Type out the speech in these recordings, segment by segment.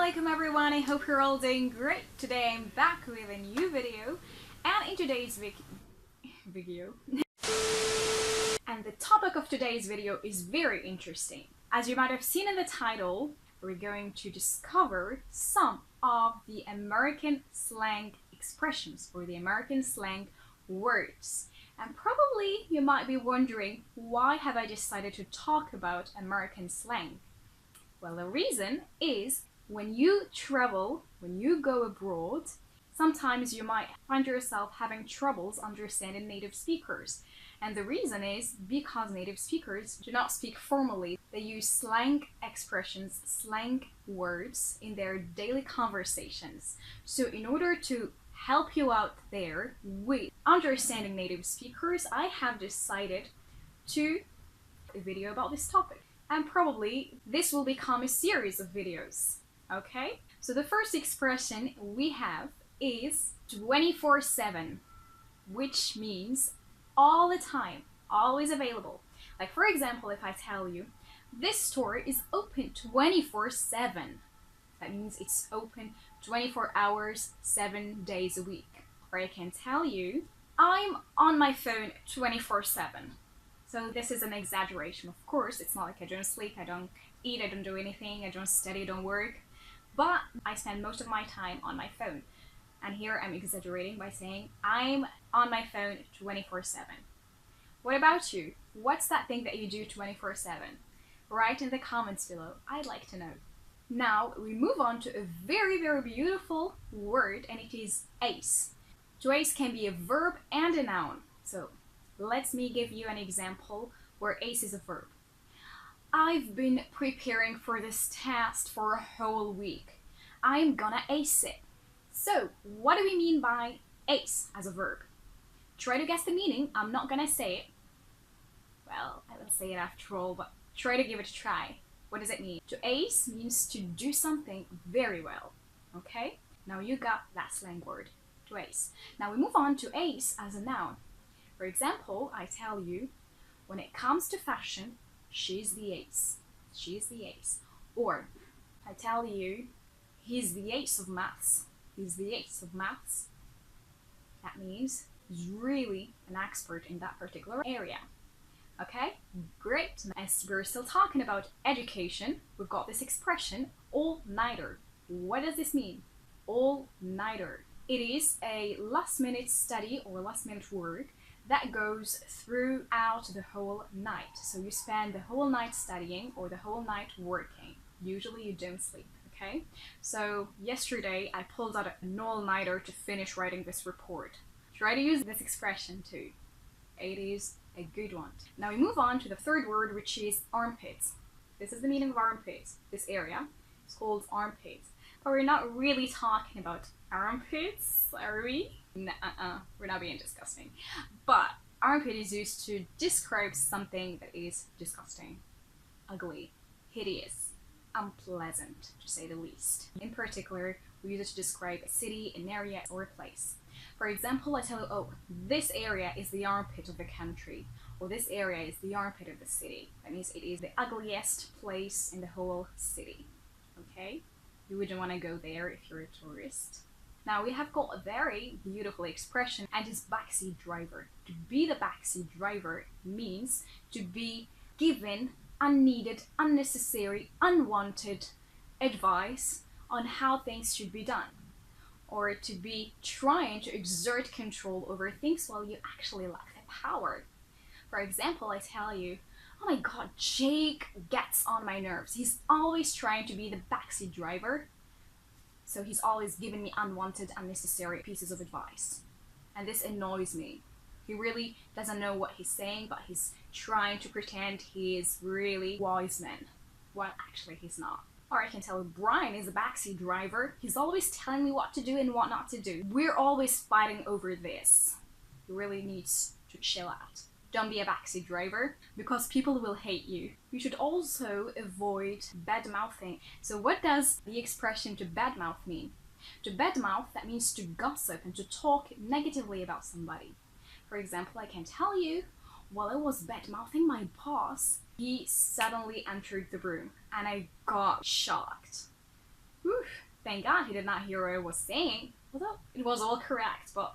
Assalamualaikum everyone, I hope you're all doing great. Today I'm back with a new video, and in today's video and the topic of today's video is very interesting. As you might have seen in the title, we're going to discover some of the American slang expressions or the American slang words. And probably you might be wondering, why have I decided to talk about American slang? Well, the reason is when you travel, when you go abroad, sometimes you might find yourself having troubles understanding native speakers. And the reason is because native speakers do not speak formally. They use slang expressions, slang words in their daily conversations. So in order to help you out there with understanding native speakers, I have decided to make a video about this topic. And probably this will become a series of videos, okay? So the first expression we have is 24/7, which means all the time, always available. Like for example, if I tell you, this store is open 24/7, that means it's open 24 hours, 7 days a week. Or I can tell you, I'm on my phone 24/7. So this is an exaggeration, of course. It's not like I don't sleep, I don't eat, I don't do anything, I don't study, I don't work. But I spend most of my time on my phone. And here I'm exaggerating by saying I'm on my phone 24/7. What about you? What's that thing that you do 24/7? Write in the comments below. I'd like to know. Now we move on to a very, very beautiful word, and it is ace. To ace can be a verb and a noun. So let me give you an example where ace is a verb. I've been preparing for this test for a whole week. I'm gonna ace it. So what do we mean by ace as a verb? Try to guess the meaning. I'm not gonna say it. Well, I will say it after all, but try to give it a try. What does it mean? To ace means to do something very well, okay? Now you got that slang word, to ace. Now we move on to ace as a noun. For example, I tell you, when it comes to fashion, she's the ace. She's the ace. Or I tell you, he's the ace of maths. He's the ace of maths. That means he's really an expert in that particular area. Okay, great. As we're still talking about education, we've got this expression, all-nighter. What does this mean? All-nighter. It is a last-minute study or last-minute work that goes throughout the whole night. So you spend the whole night studying or the whole night working. Usually you don't sleep, okay? So yesterday I pulled out an all-nighter to finish writing this report. Try to use this expression too. It is a good one. Now we move on to the third word, which is armpit. This is the meaning of armpit. This area is called armpit. But we're not really talking about armpits, are we? We're not being disgusting. But armpit is used to describe something that is disgusting, ugly, hideous, unpleasant, to say the least. In particular, we use it to describe a city, an area, or a place. For example, I tell you, oh, this area is the armpit of the country, or this area is the armpit of the city. That means it is the ugliest place in the whole city, okay? You wouldn't want to go there if you're a tourist. Now we have got a very beautiful expression, and it's backseat driver. To be the backseat driver means to be given unneeded, unnecessary, unwanted advice on how things should be done, or to be trying to exert control over things while you actually lack the power. For example, I tell you, oh my god, Jake gets on my nerves. He's always trying to be the backseat driver. So he's always giving me unwanted, unnecessary pieces of advice. And this annoys me. He really doesn't know what he's saying, but he's trying to pretend he is really wise man, while actually he's not. Or I can tell you, Brian is a backseat driver. He's always telling me what to do and what not to do. We're always fighting over this. He really needs to chill out. Don't be a backseat driver, because people will hate you. You should also avoid badmouthing. So what does the expression to badmouth mean? To badmouth, that means to gossip and to talk negatively about somebody. For example, I can tell you, while I was badmouthing my boss, he suddenly entered the room and I got shocked. Whew. thank God he did not hear what I was saying, although it was all correct, but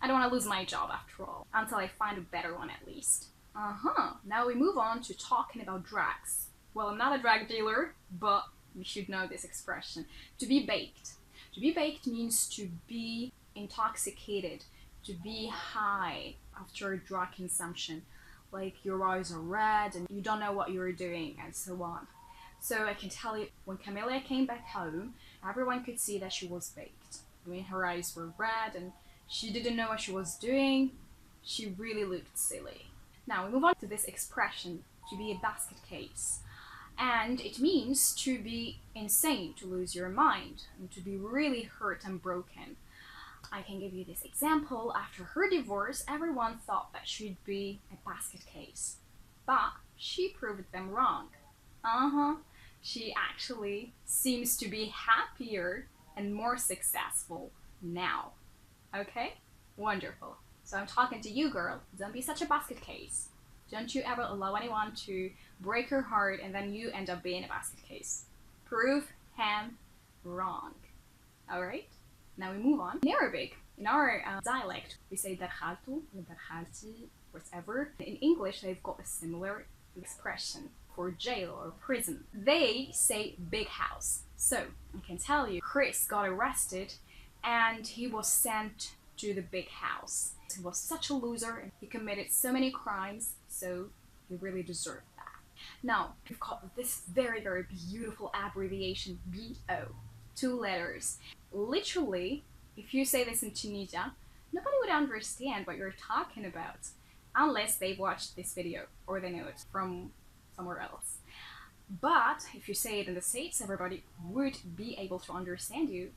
I don't want to lose my job after all, until I find a better one at least. Now we move on to talking about drugs. Well, I'm not a drug dealer, but you should know this expression. To be baked. To be baked means to be intoxicated, to be high after a drug consumption. Like your eyes are red and you don't know what you're doing and so on. So I can tell you, when Camilla came back home, everyone could see that she was baked. I mean, her eyes were red and she didn't know what she was doing. She really looked silly. Now we move on to this expression, to be a basket case. And it means to be insane, to lose your mind, and to be really hurt and broken. I can give you this example. After her divorce, everyone thought that she'd be a basket case. But she proved them wrong. She actually seems to be happier and more successful now. Okay? Wonderful. So I'm talking to you, girl. Don't be such a basket case. Don't you ever allow anyone to break your heart and then you end up being a basket case. Prove him wrong. Alright? Now we move on. In Arabic, in our dialect, we say dakhaltu, dakhalti, whatever. In English, they've got a similar expression for jail or prison. They say big house. So, I can tell you, Chris got arrested and he was sent to the big house. He was such a loser and he committed so many crimes, so he really deserved that. Now, we've got this very, very beautiful abbreviation, BO. 2 letters. Literally, if you say this in Tunisia, nobody would understand what you're talking about unless they've watched this video or they know it from somewhere else. But if you say it in the States, everybody would be able to understand you.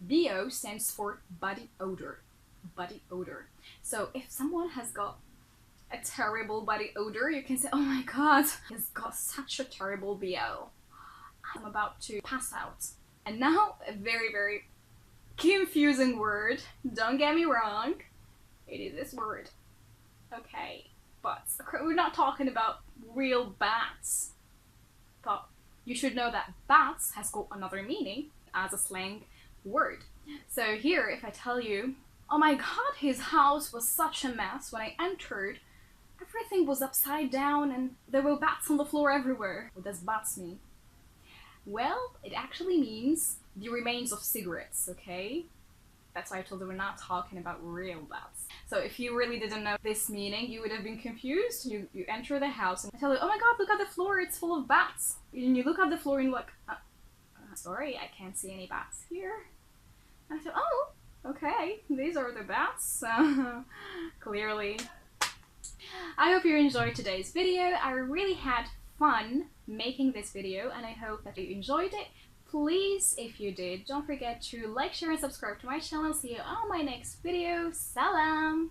BO stands for body odor. Body odor. So if someone has got a terrible body odor, you can say, oh my god, he's got such a terrible BO. I'm about to pass out. And now a very, very confusing word. Don't get me wrong. It is this word. Okay, but we're not talking about real bats. But you should know that bats has got another meaning as a slang word. So here, if I tell you, oh my god, his house was such a mess when I entered. Everything was upside down and there were bats on the floor everywhere. What does bats mean? Well, it actually means the remains of cigarettes, okay? That's why I told you we're not talking about real bats. So if you really didn't know this meaning, you would have been confused. You enter the house and I tell you, oh my god, look at the floor, it's full of bats. And you look at the floor and you're like, sorry, I can't see any bats here. And I said, oh, okay, these are the bats. Clearly. I hope you enjoyed today's video. I really had fun making this video and I hope that you enjoyed it. Please, if you did, don't forget to like, share and subscribe to my channel. See you on my next video. Salam!